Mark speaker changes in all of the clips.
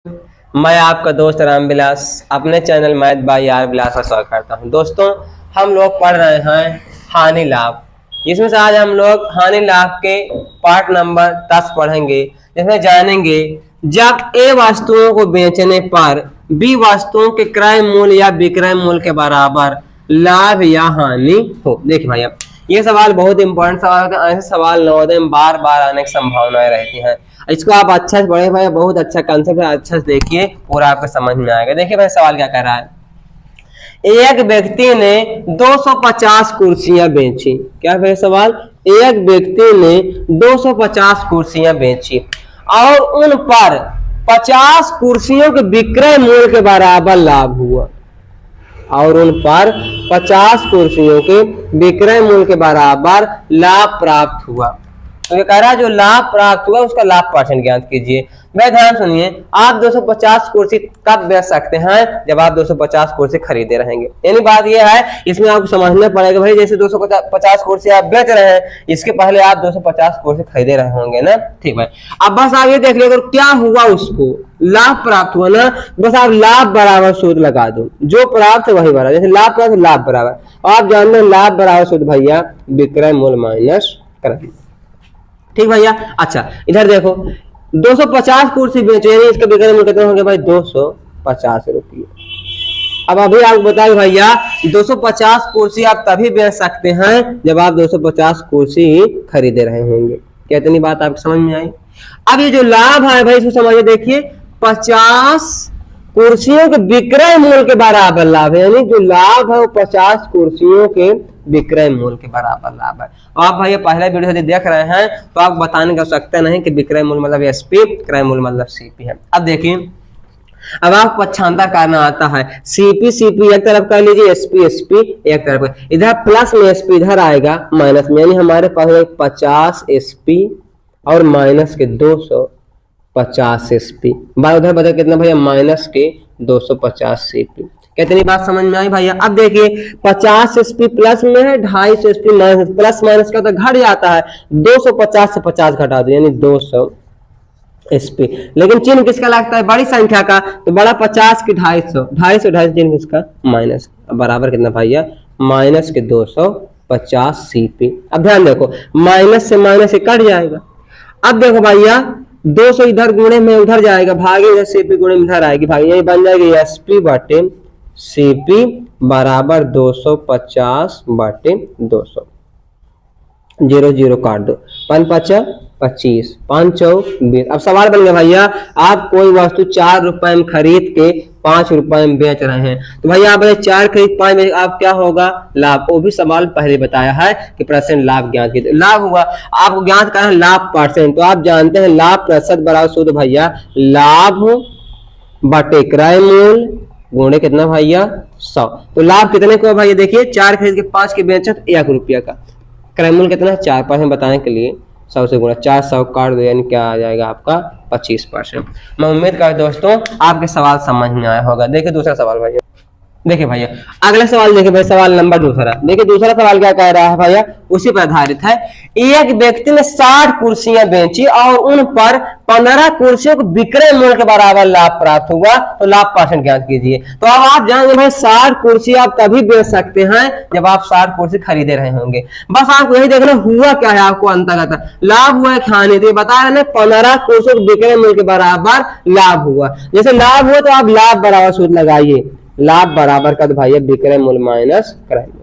Speaker 1: मैं आपका दोस्त राम विलास अपने चैनल मैथ बाय आर विलास का स्वागत करता हूं। दोस्तों, हम लोग पढ़ रहे हैं हानि लाभ, जिसमें से आज हम लोग हानि लाभ के पार्ट नंबर 10 पढ़ेंगे, जिसमें जानेंगे जब ए वस्तुओं को बेचने पर बी वस्तुओं के क्रय मूल्य या विक्रय मूल्य के बराबर लाभ या हानि हो। देखिए भैया, ये सवाल बहुत इंपॉर्टेंट सवाल होता है। ऐसे सवाल नवोदय में बार बार आने की संभावनाएं रहती हैं। इसको आप अच्छा से पढ़े भाई, बहुत अच्छा कंसेप्ट है, अच्छा से देखिए, पूरा आपको समझ में आएगा। देखिए भाई, सवाल क्या कह रहा है। एक व्यक्ति ने 250 कुर्सियां बेची। क्या है सवाल? एक व्यक्ति ने 250 कुर्सियां बेची और उन पर 50 कुर्सियों के विक्रय मूल्य के बराबर लाभ हुआ। और उन पर 50 कुर्सियों के विक्रय मूल्य के बराबर लाभ प्राप्त हुआ। तो ये कह रहा है जो लाभ प्राप्त हुआ उसका लाभ परसेंट ज्ञात कीजिए। मैं ध्यान सुनिए, आप 250 कुर्सी कब बेच सकते हैं? जब आप 250 कुर्सी खरीदे रहेंगे। यानी बात यह है, इसमें आपको समझना पड़ेगा भाई, जैसे 250 कुर्सी आप बेच रहे हैं, इसके पहले आप 250 कुर्सी खरीदे रहे होंगे ना। ठीक है, अब बस आप ये देख लीजिए क्या हुआ, उसको लाभ प्राप्त हुआ ना, बस आप लाभ बराबर सूत्र लगा दो। जो प्राप्त है वही बराबर, जैसे लाभ प्राप्त लाभ बराबर, आप जानते हैं लाभ बराबर सूत्र भैया विक्रय मूल्य माइनस क्रय। ठीक भैया। अच्छा, इधर देखो 250 कुर्सी बेचे, इसके विक्रय मूल्य कितने होंगे भाई? 250 रुपये। अब अभी आपको बताइए भैया, 250 कुर्सी आप तभी बेच सकते हैं जब आप 250 कुर्सी खरीदे रहे होंगे। क्या इतनी बात आपको समझ में आई? अब ये जो लाभ है भाई, इसको समझिए। देखिए 50 कुर्सियों के विक्रय मूल्य के बराबर लाभ है, यानी जो लाभ है वो 50 कुर्सियों के विक्रय मूल्य के बराबर लाभ है। आप भाई पहले वीडियो यदि देख रहे हैं तो आप बताने का सकते नहीं कि विक्रय मूल्य मतलब एसपी, क्रय मूल्य मतलब सीपी है। अब देखिए, अब आप पक्षांतर करना आता है। सीपी सीपी एक तरफ कर लीजिए, एसपी एसपी एक तरफ, इधर प्लस में एसपी इधर आएगा माइनस में, यानी हमारे पास 50 एसपी और माइनस के 250 एसपी। बार उधर बदल कितना भैया? माइनस के 250 सीपी। कितनी बात समझ में आई भैया? अब देखिए 50 एसपी प्लस में है, 250 एसपी माइनस, प्लस माइनस का तो घट जाता है, 250 से 50 घटा दो यानी 200 एसपी। लेकिन चिन्ह किसका लगता है? बड़ी संख्या का, तो बड़ा 50 की 250, 250 चिन्ह किसका? माइनस, बराबर कितना भैया? माइनस के 250 सीपी। अब ध्यान देखो, माइनस से माइनस से कट जाएगा। अब देखो भैया 200 इधर गुणे में उधर जाएगा, भागे इधर सीपी गुणे में इधर आएगी भाई, यही बन जाएगी एसपी बटे सीपी बराबर 250 बटे 200। 0 0 काट दो, 5 5 25, 5 4 20। अब सवाल बन गया भैया, आप कोई वस्तु 4 रुपए में खरीद के 5 रुपए में बेच रहे हैं, तो भैया आप 4 खरीद 5 में आप क्या होगा? लाभ। वो भी सवाल पहले बताया है कि परसेंट लाभ ज्ञात कीजिए। लाभ हुआ, आपको ज्ञात करना है लाभ परसेंट, तो आप जानते हैं लाभ प्रतिशत बराबर सूत्र भैया लाभ बटे क्रय मूल्य गुणे कितना भैया? 100। तो लाभ कितने को भैया? देखिए 4 खरीद के 5 के बेचे तो 1 रुपया का, क्रय मूल्य कितना है? 4% बताने के लिए 100 से गुणा, 400 काट दो यानी क्या आ जाएगा आपका? 25%। मैं उम्मीद करता हूं दोस्तों आपके सवाल समझ में आया होगा। देखिए दूसरा सवाल भैया, देखिए भैया अगला सवाल देखिए भाई, सवाल नंबर दूसरा। देखिए दूसरा सवाल क्या कह रहा है भैया, उसी पर आधारित है। एक व्यक्ति ने 60 कुर्सियां बेची और उन पर 15 कुर्सियों को विक्रय मूल्य के बराबर लाभ प्राप्त हुआ, तो लाभ परसेंट ज्ञात कीजिए। तो अब आप जानेंगे भाई 60 कुर्सी आप तभी बेच सकते हैं जब आप 60 कुर्सी खरीदे रहे होंगे। बस आपको यही देखना हुआ क्या है, आपको अंतर्गत लाभ हुआ है हानि। तो बता रहे हैं 15 कुर्सियों को विक्रय मूल्य के बराबर लाभ हुआ। जैसे लाभ हुआ तो आप लाभ बराबर सूत्र लगाइए, लाभ बराबर का तो भाई विक्रय मूल्य माइनस क्रय मूल्य।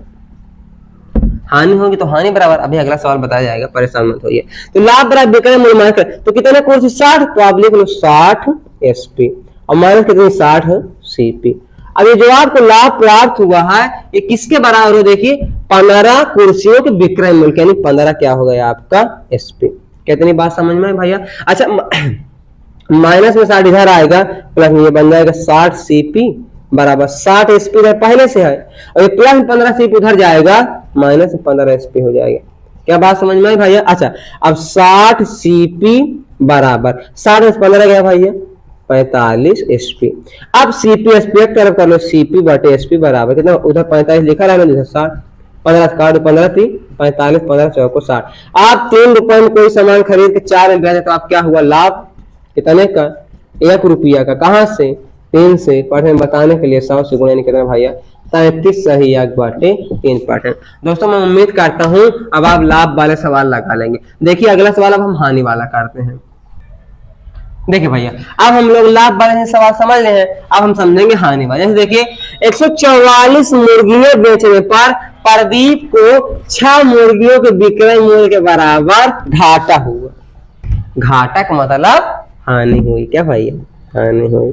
Speaker 1: हानि होगी तो हानि बराबर, अभी अगला सवाल बताया जाएगा, परेशान मत होइए। तो लाभ बराबर विक्रय मूल्य माइनस क्रय, तो कितने कुर्सी? 60, तो आप लिख लो 60 एसपी और माइनस कितनी? 60 सीपी। अब ये जो आपको लाभ प्राप्त हुआ है ये किसके बराबर हो? देखिए 15 कुर्सियों के विक्रय मूल्य, यानी 15 क्या हो गया आपका? एसपी। कितनी बात समझ में? भैया अच्छा, माइनस में 60 इधर आएगा, प्लस में ये बन जाएगा 60 सीपी बराबर 60 एसपी पहले से है, और ये प्लस 15 सीपी उधर जाएगा, माइनस 15 एसपी हो जाएगा। क्या बात समझ में आई भैया? अच्छा, अब 60 सीपी बराबर 60 में 15 गया भैया 45 एसपी। अब सीपी एसपी एक तरफ कर लो, सीपी बटे एसपी बराबर कितना? उधर 45 लिखा रहेगा जैसे 60, 15 काट 15 3 45, 15 चौको 60। आप 3 रुपए में कोई सामान खरीद के 4 में बेचे तो आप क्या हुआ? लाभ कितने का? 1 रुपया का, कहाँ से 3 से, परसेंट बताने के लिए 100 से गुणा नहीं करना भैया 33 सही 1/3%। दोस्तों मैं उम्मीद करता हूं अब आप लाभ वाले सवाल लगा लेंगे। देखिए अगला सवाल अब हम हानि वाला करते हैं। देखिए भैया अब हम लोग लाभ वाले सवाल समझ रहे हैं, अब हम समझेंगे हानि वाले। जैसे देखिए 144 मुर्गियां बेचने पर प्रदीप को 6 मुर्गियों के विक्रय मूल्य के बराबर घाटा हुआ। घाटा का मतलब हानि हुई, क्या भैया हानि हुई।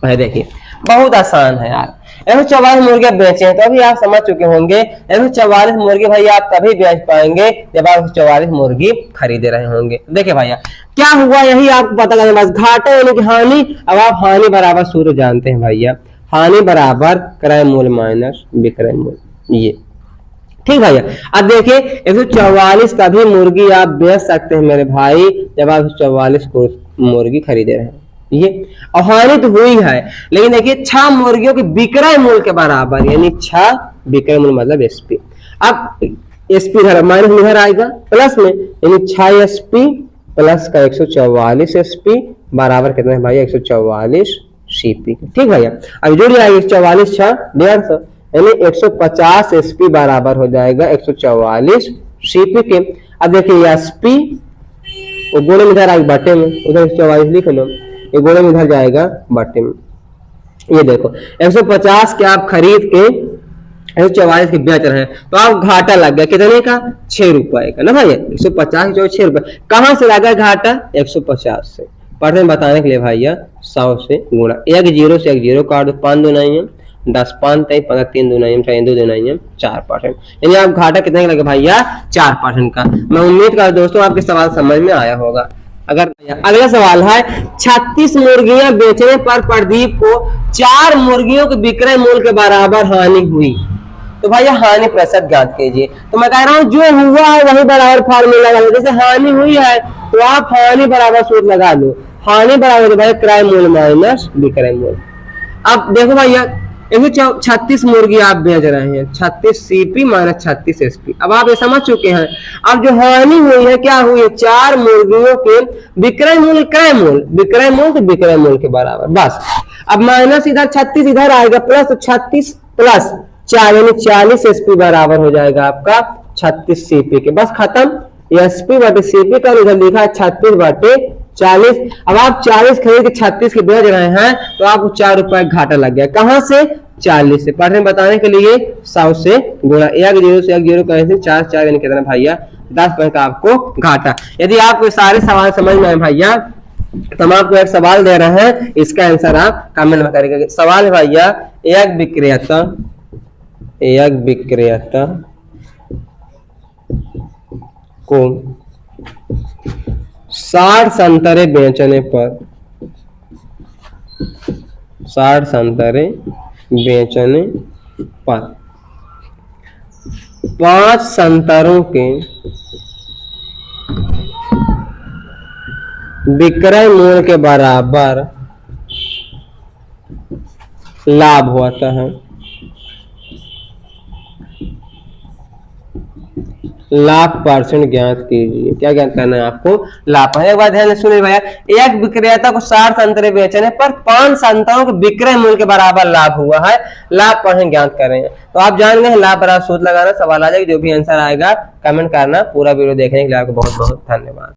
Speaker 1: भाई देखिए बहुत आसान है यार, 144 मुर्गियां बेचे हैं तो अभी आप समझ चुके होंगे 144 मुर्गी भैया आप तभी बेच पाएंगे जब आप 144 मुर्गी खरीदे रहे होंगे। देखिए भैया क्या हुआ यही आपको पता करना, बस घाटा यानी कि हानि। अब आप हानि बराबर सूत्र जानते हैं भैया, हानि बराबर क्रय मूल्य माइनस विक्रय मूल्य, ये ठीक भैया। अब देखिए 144 तभी मुर्गी आप बेच सकते हैं मेरे भाई जब आप 144 को मुर्गी खरीदे रहे हैं, ये और हानि तो हुई है। लेकिन देखिए 6 मुर्गियों के विक्रय मूल्य के बराबर, यानी 6 विक्रय मूल्य मतलब एसपी। अब एसपी इधर माइनस इधर आएगा प्लस में, यानी 6 एसपी प्लस का 144 एसपी बराबर कितना है भाई 144 सीपी। ठीक भैया अब जुड़ जाएगा 144 6 150, यानी 150 एसपी बराबर हो जाएगा 144 सीपी के। अब देखिए एसपी गुणे में इधर आएगा बटे में, उधर 144 लिख लो, ये गुणे में इधर जाएगा बटे में। ये देखो 150 के आप खरीद के 144 के बेच रहे हैं तो आप घाटा लग गया कितने का 6 रुपए का ना भैया। 150 जो 6 रुपए कहां से लगा घाटा 150 से, परसेंट बताने के लिए भैया 100 से गुणा, 1 0 से 1 0 काट दो, 5 2 9 10 5 3 15 3 2 9 2 2 9 4%, यानी आप घाटा कितने का लगे भैया 4% का। मैं उम्मीद कर दोस्तों आपके सवाल समझ में आया होगा। अगर अगला सवाल है 36 मुर्गियां बेचने पर प्रदीप को 4 मुर्गियों के विक्रय मूल्य के बराबर हानि हुई, तो भैया हानि प्रतिशत ज्ञात कीजिए। तो मैं कह रहा हूं जो हुआ है वही बराबर फार्मूला लगा लो। जैसे हानि हुई है तो आप हानि बराबर सूत्र लगा लो, हानि बराबर भाई क्रय मूल्य माइनस विक्रय मूल्य। अब देखो भैया 136 मुर्गी आप बेच रहे हैं, 36 सीपी माइनस 36 एसपी। अब आप ये समझ चुके हैं। अब जो हानि हुई है क्या हुई है 4 मुर्गियों के विक्रय मूल्य क्रय मूल्य, विक्रय मूल्य तो विक्रय मूल्य के बराबर बस। अब माइनस इधर 36 इधर आएगा प्लस, तो 36 प्लस 4 यानी 40 एसपी बराबर हो जाएगा आपका 36 सीपी के, बस खत्म। एसपी बटे सीपी का इधर लिखा है 36 बटे 40। अब आप 40 खरीद के 36 के बेच रहे हैं तो आपको 4 रुपए घाटा लग गया, कहां से 40 से, परसेंट बताने के लिए 100 से गुणा, 1 0 से 1 0 कैसे 4 4 यानी कितना भैया 10% का आपको घाटा। यदि आपको सारे सवाल समझ में आए भैया तो हम आपको एक सवाल दे रहे हैं, इसका आंसर आप कमेंट में करेंगे। सवाल है भैया एक विक्रेता को 60 संतरे बेचने पर 5 संतरों के विक्रय मूल्य के बराबर लाभ होता है। लाभ परसेंट ज्ञात कीजिए। क्या ज्ञात करना है आपको लाभ। एक बात ध्यान से सुनिए भैया, एक विक्रेता को 60 संतरे बेचने पर 5 संतरों के विक्रय मूल्य के बराबर लाभ हुआ है, लाभ परसेंट ज्ञात कर रहे हैं। तो आप जान गए लाभ बराबर सूत्र लगाना, सवाल आ जाएगा, जो भी आंसर आएगा कमेंट करना। पूरा वीडियो देखने के लिए आपको बहुत बहुत धन्यवाद।